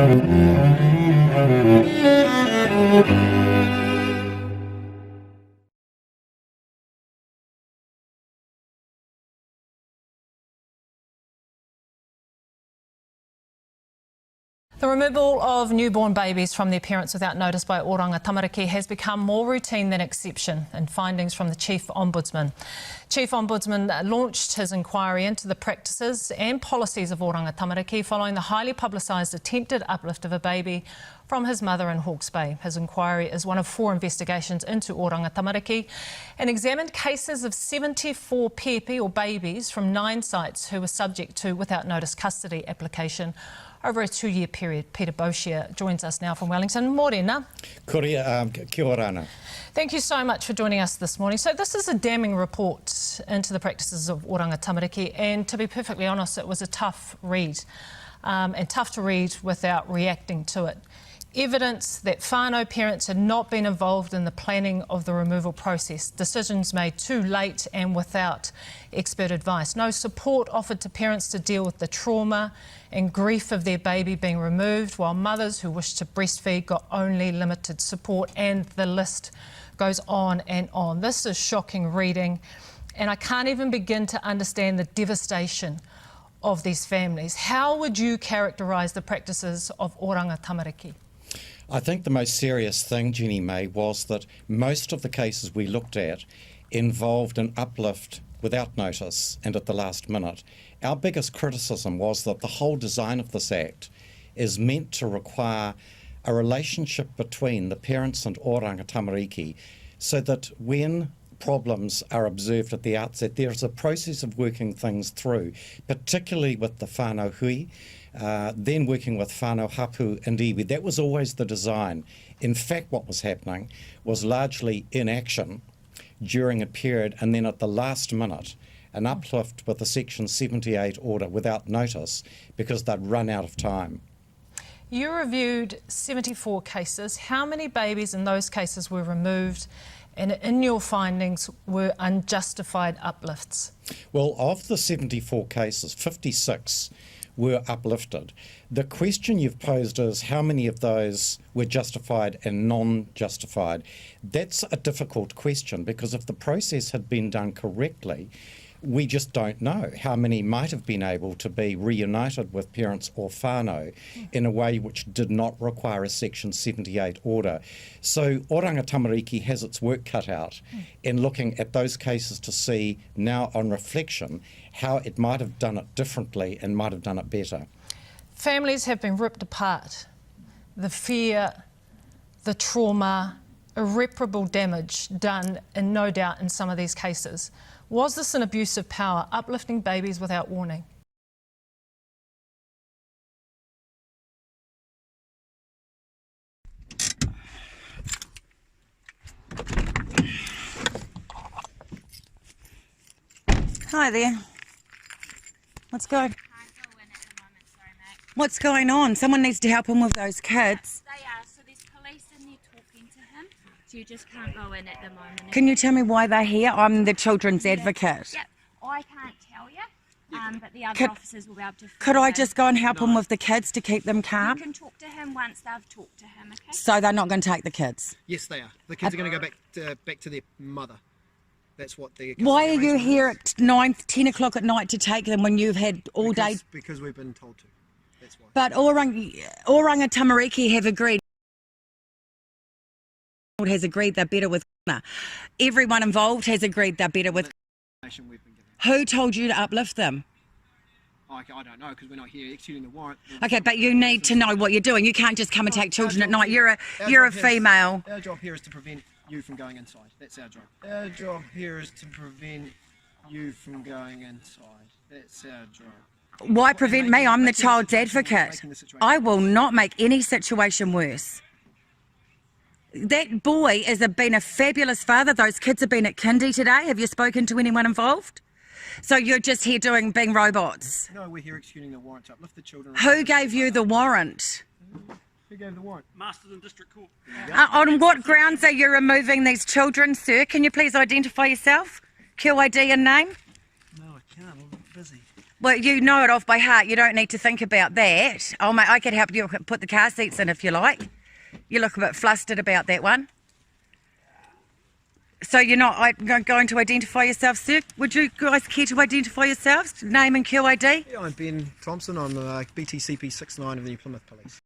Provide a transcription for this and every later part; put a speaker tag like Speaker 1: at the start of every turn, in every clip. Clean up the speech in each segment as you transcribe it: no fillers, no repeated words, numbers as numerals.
Speaker 1: The removal of newborn babies from their parents without notice by Oranga Tamariki has become more routine than exception, and findings from the Chief Ombudsman. Chief Ombudsman launched his inquiry into the practices and policies of Oranga Tamariki following the highly publicised attempted uplift of a baby from his mother in Hawke's Bay. His inquiry is one of 4 investigations into Oranga Tamariki and examined cases of 74 pepe or babies from 9 sites who were subject to without notice custody application over a 2-year period. Peter Bouchier joins us now from Wellington. Morena.
Speaker 2: Kia ora.
Speaker 1: Thank you so much for joining us this morning. So this is a damning report into the practices of Oranga Tamariki, and to be perfectly honest, it was a tough read, and tough to read without reacting to it. Evidence that whānau parents had not been involved in the planning of the removal process, decisions made too late and without expert advice, no support offered to parents to deal with the trauma and grief of their baby being removed, while mothers who wished to breastfeed got only limited support, and the list goes on and on. This is shocking reading, and I can't even begin to understand the devastation of these families. How would you characterise the practices of Oranga Tamariki?
Speaker 2: I think the most serious thing, Jenny May, was that most of the cases we looked at involved an uplift without notice and at the last minute. Our biggest criticism was that the whole design of this Act is meant to require a relationship between the parents and Oranga Tamariki so that when problems are observed at the outset, there is a process of working things through, particularly with the whānau hui, then working with whānau hapu and iwi. That was always the design. In fact, what was happening was largely inaction during a period, and then at the last minute, an uplift with a Section 78 order without notice because they'd run out of time.
Speaker 1: You reviewed 74 cases. How many babies in those cases were removed, and in your findings were unjustified uplifts? Well,
Speaker 2: of the 74 cases, 56 were uplifted. The question you've posed is how many of those were justified and non-justified. That's a difficult question because if the process had been done correctly, we just don't know how many might have been able to be reunited with parents or whānau in a way which did not require a Section 78 order. So Oranga Tamariki has its work cut out in looking at those cases to see now on reflection how it might have done it differently and might have done it better.
Speaker 1: Families have been ripped apart. The fear, the trauma, irreparable damage done, and no doubt in some of these cases. Was this an abuse of power, uplifting babies without warning?
Speaker 3: Hi there. What's going? What's going on? Someone needs to help him with those kids.
Speaker 4: They are, so there's police in there talking to him, so you just can't go in at the moment.
Speaker 3: Can you tell me why they're here? I'm the children's advocate.
Speaker 4: Yep, I can't tell you, but the other officers will be able to.
Speaker 3: Could I just go and help him with the kids to keep them calm?
Speaker 4: You can talk to him once they've talked to him, okay?
Speaker 3: So they're not going to take the kids?
Speaker 5: Yes, they are. The kids are going to go back to their mother. That's what the.
Speaker 3: Why are you here at 10 o'clock at night to take them when you've had all day?
Speaker 5: Because we've been told to. That's why.
Speaker 3: But Oranga Tamariki have agreed. Has agreed they're better with. Everyone involved has agreed they're better with. Who told you to uplift them?
Speaker 5: I don't know because we're not here executing the warrant.
Speaker 3: Okay, but you need to know what you're doing. You can't just come and take children at night. You're a female.
Speaker 5: Our job here is to prevent you from going inside. That's our job. Our job here is to prevent you from going inside. That's our job.
Speaker 3: Why prevent me? I'm the child's advocate. I will not make any situation worse. That boy has been a fabulous father. Those kids have been at kindy today. Have you spoken to anyone involved? So you're just here being robots?
Speaker 5: No, we're here executing the warrant to uplift the children.
Speaker 3: Who gave you the warrant?
Speaker 5: Who gave the warrant?
Speaker 6: Masterton District Court.
Speaker 3: On what grounds are you removing these children, sir? Can you please identify yourself? QID and name?
Speaker 5: No, I can't. I'm busy.
Speaker 3: Well, you know it off by heart. You don't need to think about that. Oh, mate, I could help you put the car seats in if you like. You look a bit flustered about that one. So you're not going to identify yourself, sir? Would you guys care to identify yourselves? Name and QID?
Speaker 5: Yeah, I'm Ben Thompson. I'm BTCP 69 of the New Plymouth Police.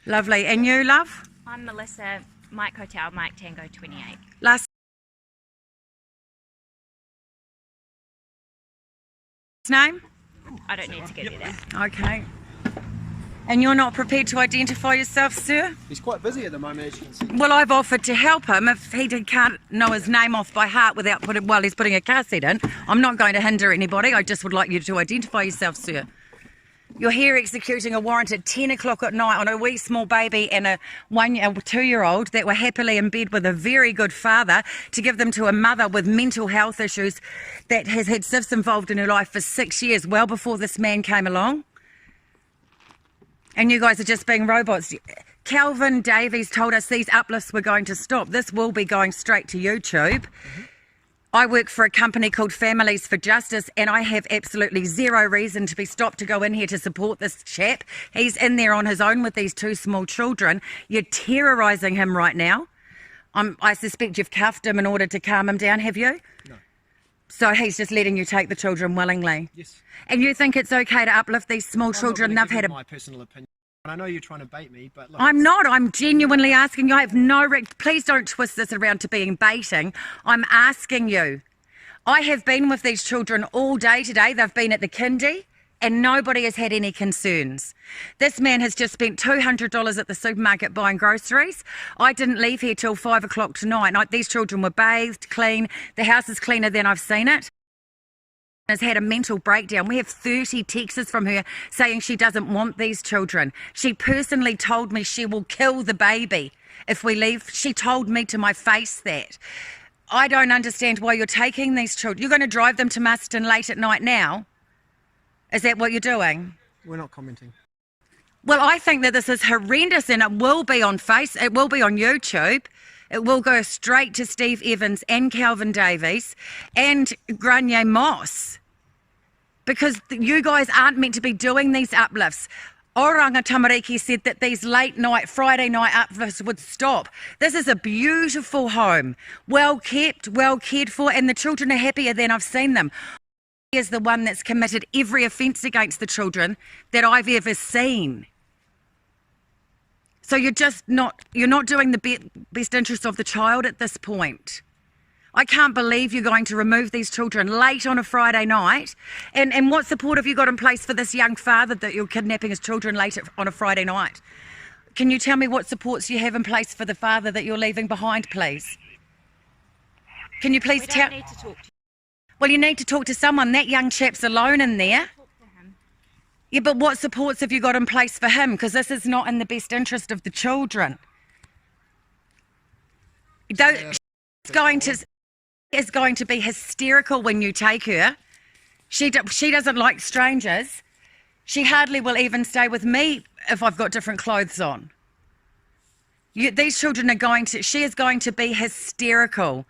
Speaker 3: Lovely. And you, love?
Speaker 4: I'm Melissa, Mike Hotel, Mike Tango 28.
Speaker 3: Last name?
Speaker 4: I don't need to give you that.
Speaker 3: Okay. And you're not prepared to identify yourself, sir?
Speaker 5: He's quite busy at the moment, as you can see.
Speaker 3: Well, I've offered to help him. If he can't know his name off by heart without while he's putting a car seat in, I'm not going to hinder anybody. I just would like you to identify yourself, sir. You're here executing a warrant at 10 o'clock at night on a wee small baby and a 2-year-old that were happily in bed with a very good father to give them to a mother with mental health issues that has had SIFs involved in her life for 6 years, well before this man came along. And you guys are just being robots. Calvin Davies told us these uplifts were going to stop. This will be going straight to YouTube. I work for a company called Families for Justice, and I have absolutely zero reason to be stopped to go in here to support this chap. He's in there on his own with these 2 small children. You're terrorising him right now. I suspect you've cuffed him in order to calm him down, have you?
Speaker 5: No.
Speaker 3: So he's just letting you take the children willingly?
Speaker 5: Yes.
Speaker 3: And you think it's okay to uplift these small children? They've had
Speaker 5: my personal opinion. And I know you're trying to bait me, but look,
Speaker 3: I'm not. I'm genuinely asking you. I have no... Please don't twist this around to being baiting. I'm asking you. I have been with these children all day today. They've been at the kindy and nobody has had any concerns. This man has just spent $200 at the supermarket buying groceries. I didn't leave here till 5 o'clock tonight. These children were bathed, clean. The house is cleaner than I've seen it. Has had a mental breakdown. We have 30 texts from her saying she doesn't want these children. She personally told me she will kill the baby if we leave. She told me to my face that. I don't understand why you're taking these children. You're going to drive them to Masterton late at night now? Is that what you're doing?
Speaker 5: we're not commenting.
Speaker 3: Well, I think that this is horrendous, and it will be on it will be on YouTube. It will go straight to Steve Evans and Calvin Davies and Grania Moss, because you guys aren't meant to be doing these uplifts. Oranga Tamariki said that these late night, Friday night uplifts would stop. This is a beautiful home, well kept, well cared for, and the children are happier than I've seen them. He is the one that's committed every offence against the children that I've ever seen. So you're not doing the best interest of the child at this point. I can't believe you're going to remove these children late on a Friday night. And what support have you got in place for this young father that you're kidnapping his children late on a Friday night? Can you tell me what supports you have in place for the father that you're leaving behind, please? Can you please tell?
Speaker 4: We don't need to talk to you.
Speaker 3: Well, you need to talk to someone. That young chap's alone in there.
Speaker 4: Talk to him.
Speaker 3: Yeah, but what supports have you got in place for him? Because this is not in the best interest of the children. Is going to be hysterical when you take her. She doesn't like strangers. She hardly will even stay with me if I've got different clothes on. These children she is going to be hysterical.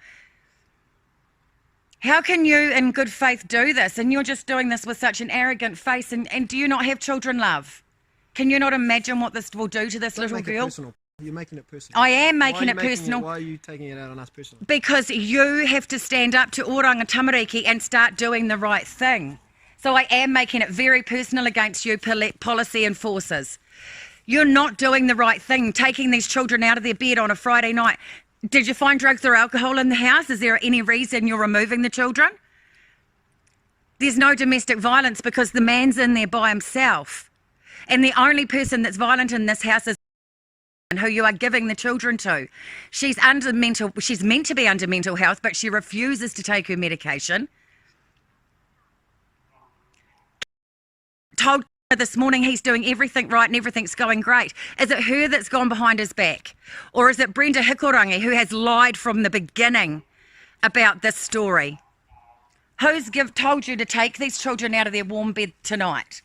Speaker 3: How can you in good faith do this? And you're just doing this with such an arrogant face. And do you not have children, love? Can you not imagine what this will do to this little girl?
Speaker 5: Personal. You're making it personal.
Speaker 3: I am making it personal.
Speaker 5: Why are you taking it out on us personally?
Speaker 3: Because you have to stand up to Oranga Tamariki and start doing the right thing. So I am making it very personal against you, policy enforcers. You're not doing the right thing, taking these children out of their bed on a Friday night. Did you find drugs or alcohol in the house? Is there any reason you're removing the children? There's no domestic violence because the man's in there by himself. And the only person that's violent in this house is who you are giving the children to. She's meant to be under mental health, but she refuses to take her medication. Told her this morning he's doing everything right and everything's going great. Is it her that's gone behind his back? Or is it Brenda Hikorangi who has lied from the beginning about this story? Who's told you to take these children out of their warm bed tonight?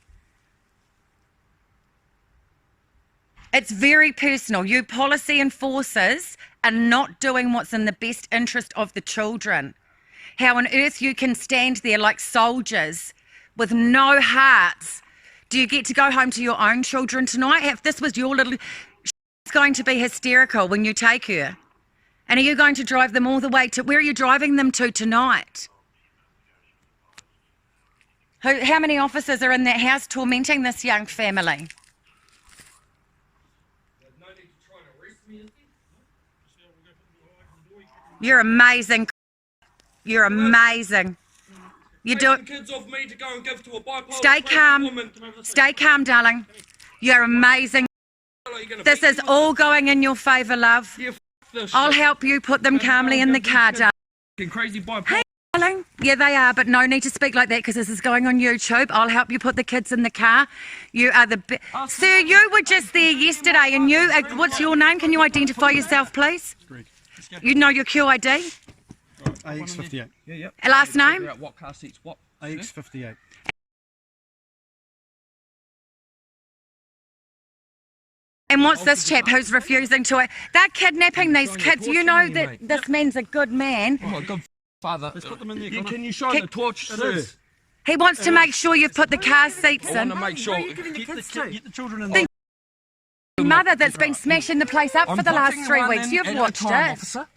Speaker 3: It's very personal. You policy enforcers are not doing what's in the best interest of the children. how on earth you can stand there like soldiers with no hearts. Do you get to go home to your own children tonight? If this was your little... She's going to be hysterical when you take her. And are you going to drive them all the way to... Where are you driving them to tonight? How many officers are in that house tormenting this young family? You're amazing. You're amazing. You do it.
Speaker 6: Kids off me to go and give to a bipolar
Speaker 3: Stay calm.
Speaker 6: woman.
Speaker 3: Stay calm, darling. You're amazing. This is all going in your favour, love.
Speaker 6: Yeah, this
Speaker 3: I'll
Speaker 6: shit.
Speaker 3: help you put them calmly in the car, darling.
Speaker 6: Crazy bipolar.
Speaker 3: Hey, darling. Yeah, they are, but no need to speak like that because this is going on YouTube. I'll help you put the kids in the car. You are the Sir, you were just there yesterday and you... what's your name? Can you identify yourself, please?
Speaker 5: Greg.
Speaker 3: You know your QID?
Speaker 5: AX58. Yeah.
Speaker 3: Last name?
Speaker 6: What car seats? What?
Speaker 5: AX58.
Speaker 3: And what's this chap who's refusing to... They're kidnapping these kids. You know that this man's a good man.
Speaker 6: Oh my God, father.
Speaker 5: Let's put them in there.
Speaker 6: Can you shine the torch, sir?
Speaker 3: He wants to make sure you've put the car seats
Speaker 6: I want
Speaker 3: in.
Speaker 6: to make sure.
Speaker 5: Get the children in
Speaker 3: The
Speaker 5: there.
Speaker 3: mother that's been smashing the place up for the last 3 weeks. You've watched it.
Speaker 6: Officer.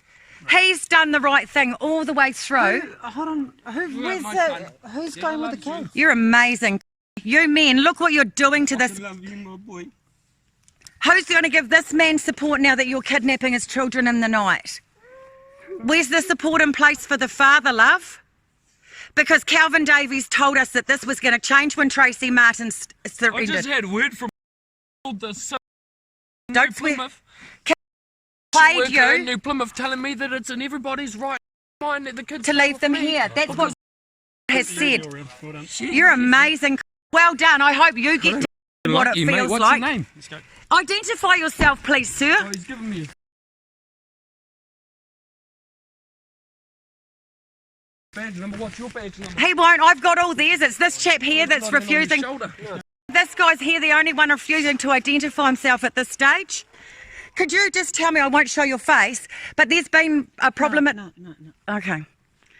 Speaker 3: He's done the right thing all the way through.
Speaker 5: Hold on. Who's going with the kids?
Speaker 3: You're amazing. You men, look what you're doing to this.
Speaker 5: Love you, my boy.
Speaker 3: Who's going to give this man support now that you're kidnapping his children in the night? Where's the support in place for the father, love? Because Calvin Davies told us that this was going to change when Tracy Martin
Speaker 6: I
Speaker 3: surrendered.
Speaker 6: just had word from the
Speaker 3: Don't swear.
Speaker 6: Plymouth.
Speaker 3: Played
Speaker 6: Worker in
Speaker 3: you
Speaker 6: New Plymouth telling me that it's in everybody's right mind that the kids
Speaker 3: to
Speaker 6: go
Speaker 3: leave
Speaker 6: with
Speaker 3: them
Speaker 6: me.
Speaker 3: here. That's what has said.
Speaker 5: Well done.
Speaker 3: You're amazing. Well done. I hope you get to what it
Speaker 6: Lucky,
Speaker 3: feels
Speaker 6: mate. What's
Speaker 3: like.
Speaker 6: your name?
Speaker 5: Let's go.
Speaker 3: Identify yourself, please, sir.
Speaker 6: Oh, he's giving me a badge number. What's your badge number?
Speaker 3: He won't. I've got all theirs. It's this chap here that's
Speaker 6: Not even on your
Speaker 3: refusing.
Speaker 6: shoulder.
Speaker 3: This guy's here, the only one refusing to identify himself at this stage. Could you just tell me, I won't show your face, but there's been a problem at...
Speaker 7: No.
Speaker 3: Okay.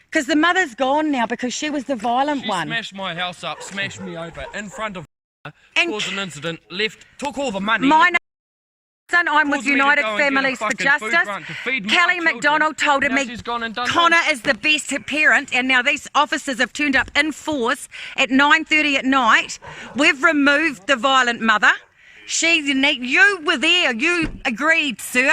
Speaker 3: Because the mother's gone now because she was the violent
Speaker 6: She
Speaker 3: one.
Speaker 6: smashed my house up, smashed me over in front of her,
Speaker 3: And
Speaker 6: caused an incident, left, took all the money.
Speaker 3: My son, I'm with
Speaker 6: Caused me to
Speaker 3: United
Speaker 6: go and get a
Speaker 3: Families for
Speaker 6: fucking food
Speaker 3: Justice.
Speaker 6: grant to feed my
Speaker 3: Kelly
Speaker 6: children.
Speaker 3: McDonald told
Speaker 6: Now
Speaker 3: me
Speaker 6: she's gone and done
Speaker 3: Connor
Speaker 6: this.
Speaker 3: is the best parent, and now these officers have turned up in force at 9:30 at night. We've removed the violent mother. You were there. You agreed, sir.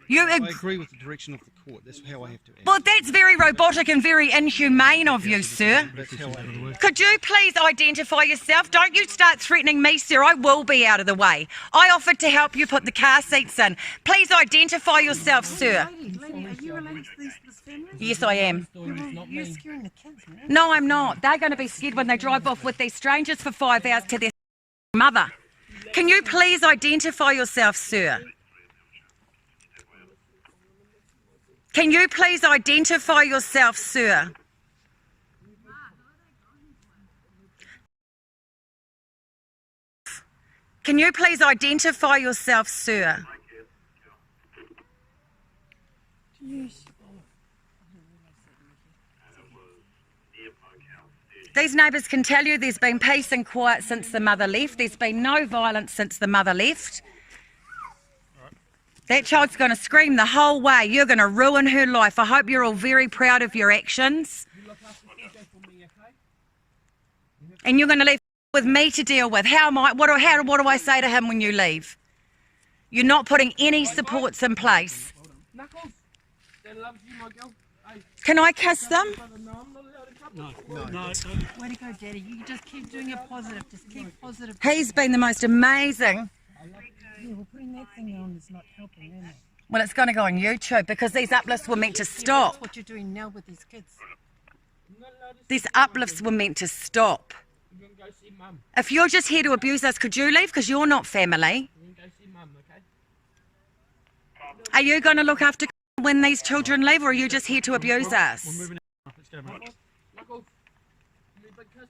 Speaker 5: I agree with the direction of the court. That's how I have to act.
Speaker 3: Well, that's very robotic and very inhumane of you, sir.
Speaker 5: That's how I have to work.
Speaker 3: Could you please identify yourself? Don't you start threatening me, sir. I will be out of the way. I offered to help you put the car seats in. Please identify yourself, sir.
Speaker 7: Lady, are you related to this family?
Speaker 3: Yes, I am.
Speaker 7: You're scaring the kids, man.
Speaker 3: No, I'm not. They're going to be scared when they drive off with these strangers for 5 hours to their mother. Can you please identify yourself, sir? Can you please identify yourself, sir? Can you please identify yourself, sir? These neighbours can tell you there's been peace and quiet since the mother left. There's been no violence since the mother left. That child's going to scream the whole way. You're going to ruin her life. I hope you're all very proud of your actions. And you're going to leave with me to deal with. What do I say to him when you leave? You're not putting any supports in place.
Speaker 6: Knuckles, Dad loves you, my girl. Hey,
Speaker 3: Can I kiss them?
Speaker 6: no, I'm not allowed to come.
Speaker 5: No.
Speaker 7: Way to go, Daddy. You just keep doing it positive. Just keep positive.
Speaker 3: He's been the most amazing.
Speaker 7: Yeah, well, putting that thing on is not helping, is it?
Speaker 3: Well, it's going to go on YouTube because these uplifts were meant to stop.
Speaker 7: That's what you're doing now with these kids.
Speaker 3: These uplifts were meant to stop.
Speaker 6: We're going to go see Mum.
Speaker 3: If you're just here to abuse us, could you leave? Because you're not family.
Speaker 6: We're going to go see Mum, okay?
Speaker 3: Are you going to look after when these children leave, or are you just here to abuse us?
Speaker 5: We're moving out. Let's go, mate.
Speaker 6: Knuckles, give me a big kiss.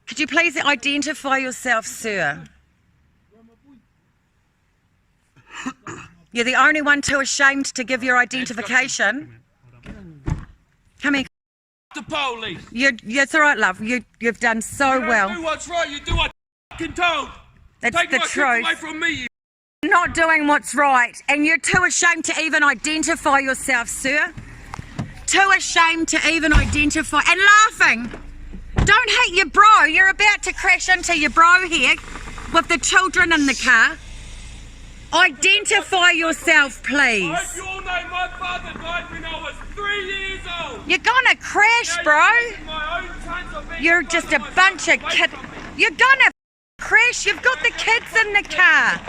Speaker 3: Could you please identify yourself, sir? You're the only one too ashamed to give your identification. Come here.
Speaker 6: The police.
Speaker 3: It's all right, love. You've done so well.
Speaker 6: You do what's right. You do what you're told.
Speaker 3: That's
Speaker 6: Take
Speaker 3: the
Speaker 6: my
Speaker 3: truth.
Speaker 6: kids away from me. You
Speaker 3: Not doing what's right, and you're too ashamed to even identify yourself, sir. Too ashamed to even identify, and laughing. Don't hate your bro. You're about to crash into your bro here with the children in the car. Identify yourself, please.
Speaker 6: I hope you all know my father died when I was 3 years old.
Speaker 3: You're gonna crash, bro.
Speaker 6: My own sons are being
Speaker 3: You're just a bunch of kids. You're gonna crash. You've got the kids in the car.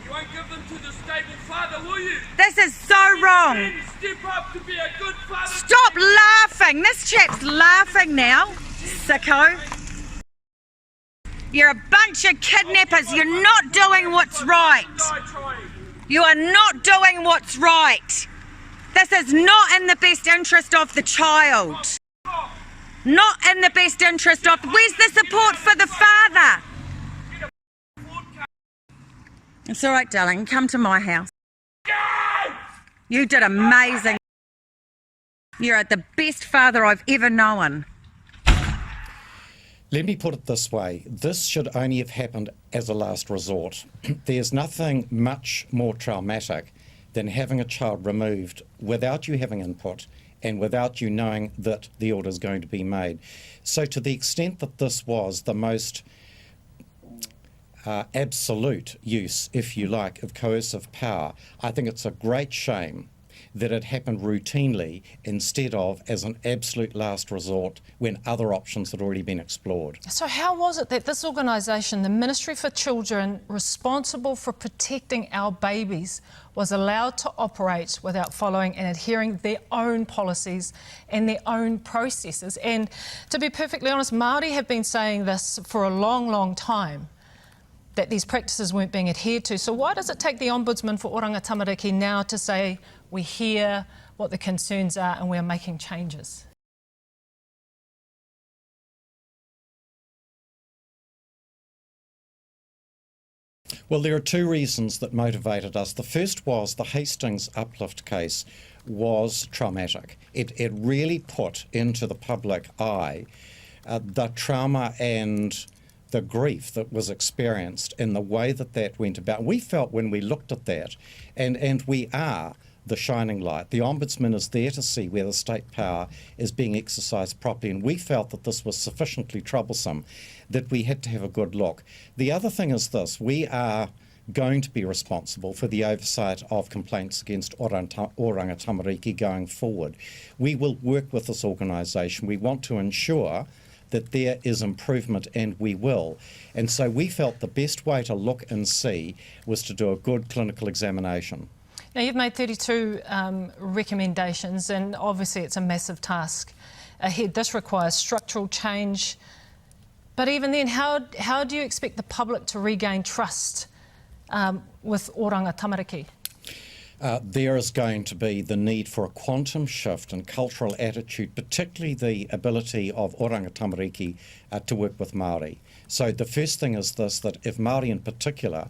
Speaker 6: You won't give them to the stable father, will you?
Speaker 3: This is so wrong.
Speaker 6: Then step up to be a good father.
Speaker 3: Stop laughing. This chap's laughing now, sicko. You're a bunch of kidnappers. You're not doing what's right. You are not doing what's right. This is not in the best interest of the child. Not in the best interest of... Where's the support for the father? It's all right, darling. Come to my house. You did amazing. You're the best father I've ever known.
Speaker 2: Let me put it this way. This should only have happened as a last resort. There's nothing much more traumatic than having a child removed without you having input and without you knowing that the order is going to be made. So to the extent that this was the most absolute use, if you like, of coercive power, I think it's a great shame that it happened routinely instead of as an absolute last resort when other options had already been explored.
Speaker 1: So how was it that this organisation, the Ministry for Children, responsible for protecting our babies, was allowed to operate without following and adhering their own policies and their own processes? And to be perfectly honest, Māori have been saying this for a long, long time, that these practices weren't being adhered to. So why does it take the Ombudsman for Oranga Tamariki now to say we hear what the concerns are and we're making changes?
Speaker 2: Well, there are two reasons that motivated us. The first was the Hastings Uplift case was traumatic. It really put into the public eye the trauma and the grief that was experienced in the way that that went about. We felt when we looked at that, and we are the shining light. The Ombudsman is there to see where the state power is being exercised properly, and we felt that this was sufficiently troublesome that we had to have a good look. The other thing is this: we are going to be responsible for the oversight of complaints against Oranga Tamariki going forward. We will work with this organisation. We want to ensure that there is improvement, and we will. And so we felt the best way to look and see was to do a good clinical examination.
Speaker 1: Now, you've made 32 recommendations, and obviously it's a massive task ahead. This requires structural change. But even then, how do you expect the public to regain trust with Oranga Tamariki?
Speaker 2: There is going to be the need for a quantum shift in cultural attitude, particularly the ability of Oranga Tamariki to work with Māori. So the first thing is this, that if Māori in particular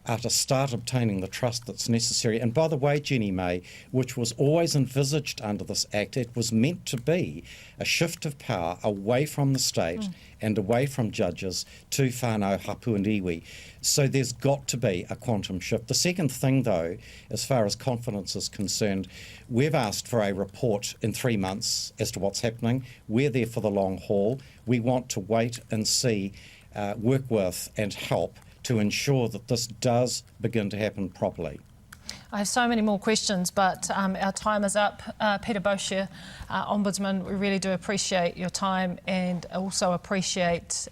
Speaker 2: are to start obtaining the trust that's necessary, and by the way, Jenny May, which was always envisaged under this Act, it was meant to be a shift of power away from the state and away from judges to whānau, hapu and iwi. So there's got to be a quantum shift. The second thing, though, as far as confidence is concerned, we've asked for a report in 3 months as to what's happening. We're there for the long haul. We want to wait and see, work with and help to ensure that this does begin to happen properly.
Speaker 1: I have so many more questions, but our time is up. Peter Bouchier, Ombudsman, we really do appreciate your time and also appreciate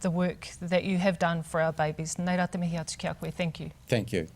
Speaker 1: the work that you have done for our babies. Nei rā te mihi atu ki a koe. Thank you.
Speaker 2: Thank you.